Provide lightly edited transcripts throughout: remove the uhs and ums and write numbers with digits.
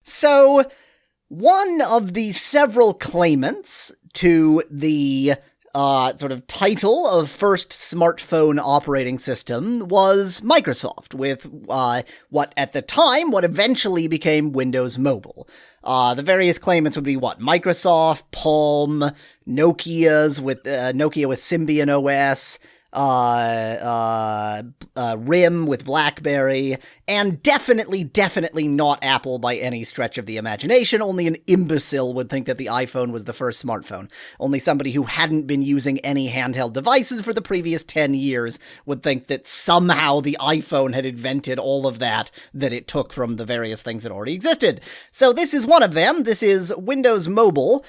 So, one of the several claimants to the sort of title of first smartphone operating system was Microsoft, with what eventually became Windows Mobile. The various claimants would be Microsoft, Palm, Nokia with Symbian OS, RIM with BlackBerry, and definitely not Apple by any stretch of the imagination. Only an imbecile would think that the iPhone was the first smartphone. Only somebody who hadn't been using any handheld devices for the previous 10 years would think that somehow the iPhone had invented all of that it took from the various things that already existed. So this is one of them. This is Windows Mobile.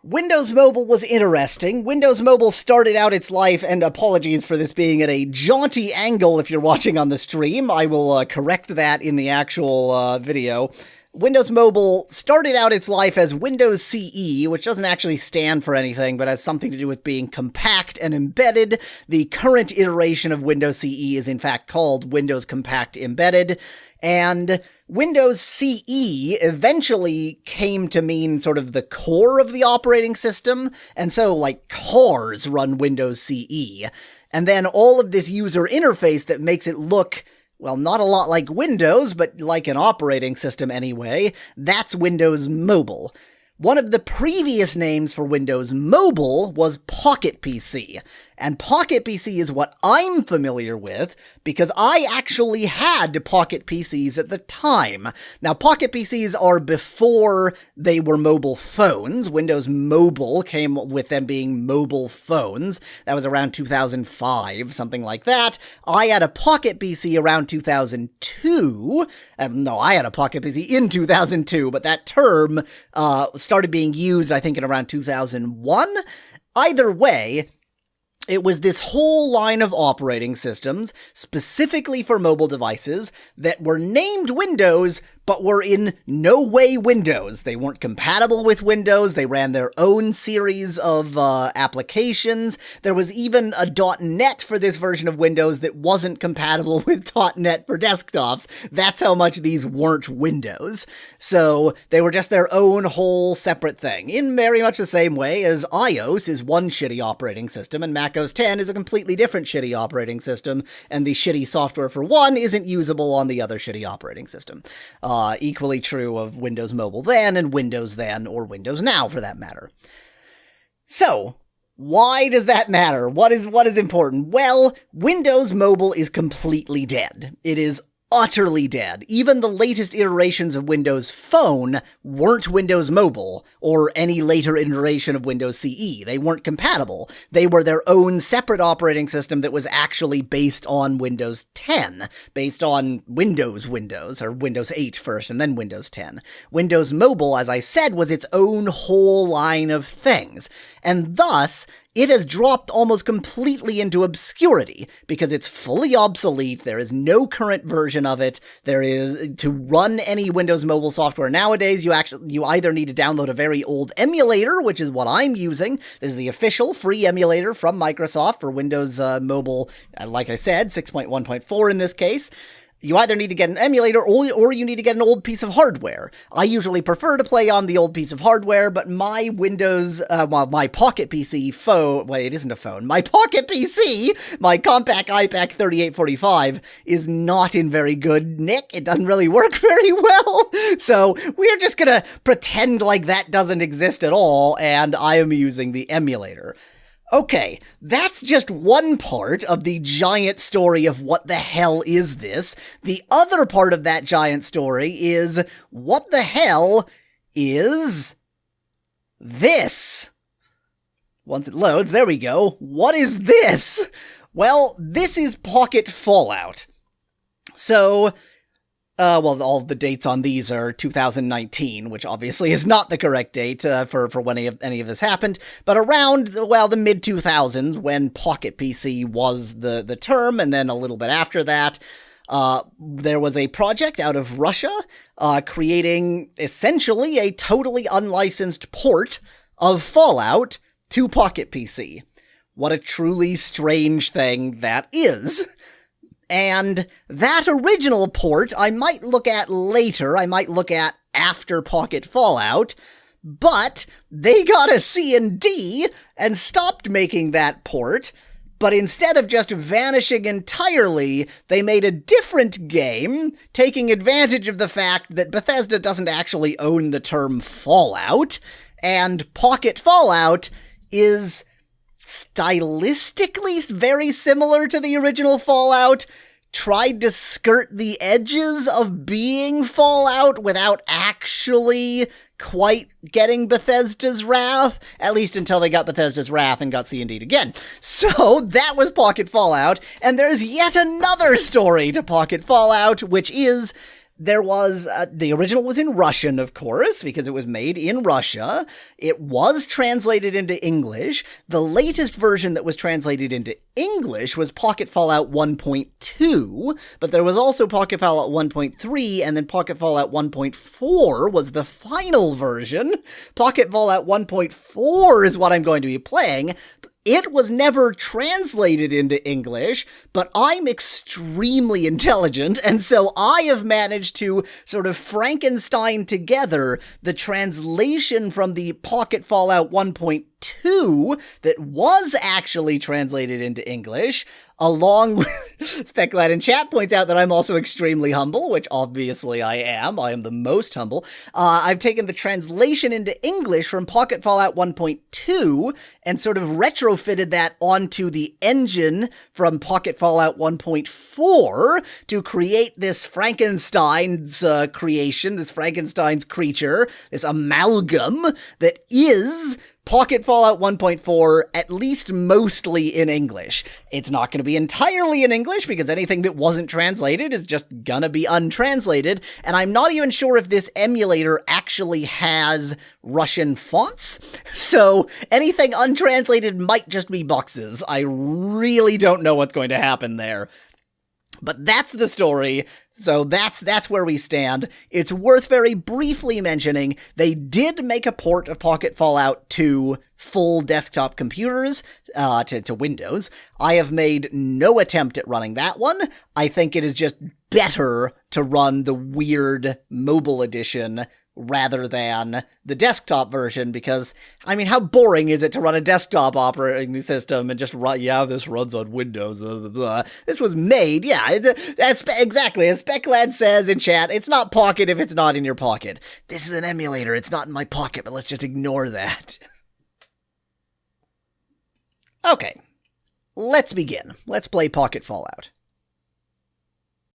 Windows Mobile was interesting. Windows Mobile started out its life, and apologies for this being at a jaunty angle if you're watching on the stream. I will correct that in the actual video. Windows Mobile started out its life as Windows CE, which doesn't actually stand for anything, but has something to do with being compact and embedded. The current iteration of Windows CE is in fact called Windows Compact Embedded, and Windows CE eventually came to mean sort of the core of the operating system, and so, cars run Windows CE. And then all of this user interface that makes it look, well, not a lot like Windows, but like an operating system anyway, that's Windows Mobile. One of the previous names for Windows Mobile was Pocket PC, and Pocket PC is what I'm familiar with because I actually had Pocket PCs at the time. Now, Pocket PCs are before they were mobile phones. Windows Mobile came with them being mobile phones. That was around 2005, something like that. I had a Pocket PC around 2002. I had a Pocket PC in 2002, but that term started being used, I think, in around 2001. Either way, it was this whole line of operating systems, specifically for mobile devices, that were named Windows, but were in no way Windows. They weren't compatible with Windows. They ran their own series of applications. There was even a .NET for this version of Windows that wasn't compatible with .NET for desktops. That's how much these weren't Windows. So they were just their own whole separate thing, in very much the same way as iOS is one shitty operating system and Mac OS X is a completely different shitty operating system, and the shitty software for one isn't usable on the other shitty operating system. Equally true of Windows Mobile then, and Windows then, or Windows now for that matter. So, why does that matter? What is important? Well, Windows Mobile is completely dead. It is utterly dead. Even the latest iterations of Windows Phone weren't Windows Mobile, or any later iteration of Windows CE. They weren't compatible. They were their own separate operating system that was actually based on Windows 10, based on Windows, or Windows 8 first, and then Windows 10. Windows Mobile, as I said, was its own whole line of things, and thus, it has dropped almost completely into obscurity because it's fully obsolete. There is no current version of it. To run any Windows Mobile software nowadays, you either need to download a very old emulator, which is what I'm using. This is the official free emulator from Microsoft for Windows Mobile, like I said, 6.1.4 in this case. You either need to get an emulator or you need to get an old piece of hardware. I usually prefer to play on the old piece of hardware, but my my Pocket PC phone, it isn't a phone, my Pocket PC, my compact iPad 3845 is not in very good nick. It doesn't really work very well. So we're just gonna pretend like that doesn't exist at all, and I am using the emulator. Okay, that's just one part of the giant story of what the hell is this. The other part of that giant story is, what the hell is this? Once it loads, there we go. What is this? Well, this is Pocket Fallout. So, all the dates on these are 2019, which obviously is not the correct date for when any of this happened, but around, the mid-2000s, when Pocket PC was the term, and then a little bit after that, there was a project out of Russia creating essentially a totally unlicensed port of Fallout to Pocket PC. What a truly strange thing that is. And that original port I might look at later, I might look at after Pocket Fallout, but they got a C&D and stopped making that port, but instead of just vanishing entirely, they made a different game, taking advantage of the fact that Bethesda doesn't actually own the term Fallout, and Pocket Fallout is stylistically very similar to the original Fallout, tried to skirt the edges of being Fallout without actually quite getting Bethesda's wrath, at least until they got Bethesda's wrath and got C&D'd again. So that was Pocket Fallout, and there's yet another story to Pocket Fallout, which is there was, the original was in Russian, of course, because it was made in Russia. It was translated into English. The latest version that was translated into English was Pocket Fallout 1.2, but there was also Pocket Fallout 1.3, and then Pocket Fallout 1.4 was the final version. Pocket Fallout 1.4 is what I'm going to be playing. It was never translated into English, but I'm extremely intelligent, and so I have managed to sort of Frankenstein together the translation from the Pocket Fallout 1.2 that was actually translated into English, along with Speculad in chat points out that I'm also extremely humble, which obviously I am. I am the most humble. I've taken the translation into English from Pocket Fallout 1.2 and sort of retrofitted that onto the engine from Pocket Fallout 1.4 to create this Frankenstein's creation, this Frankenstein's creature, this amalgam that is Pocket Fallout 1.4, at least mostly in English. It's not going to be entirely in English, because anything that wasn't translated is just gonna be untranslated, and I'm not even sure if this emulator actually has Russian fonts, so anything untranslated might just be boxes. I really don't know what's going to happen there. But that's the story. So that's where we stand. It's worth very briefly mentioning they did make a port of Pocket Fallout to full desktop computers, to Windows. I have made no attempt at running that one. I think it is just better to run the weird mobile edition rather than the desktop version, because, I mean, how boring is it to run a desktop operating system and just run, yeah, this runs on Windows, blah, blah, blah. This was made, yeah, exactly, as Speculad says in chat, it's not Pocket if it's not in your pocket. This is an emulator, it's not in my pocket, but let's just ignore that. Okay, let's begin. Let's play Pocket Fallout.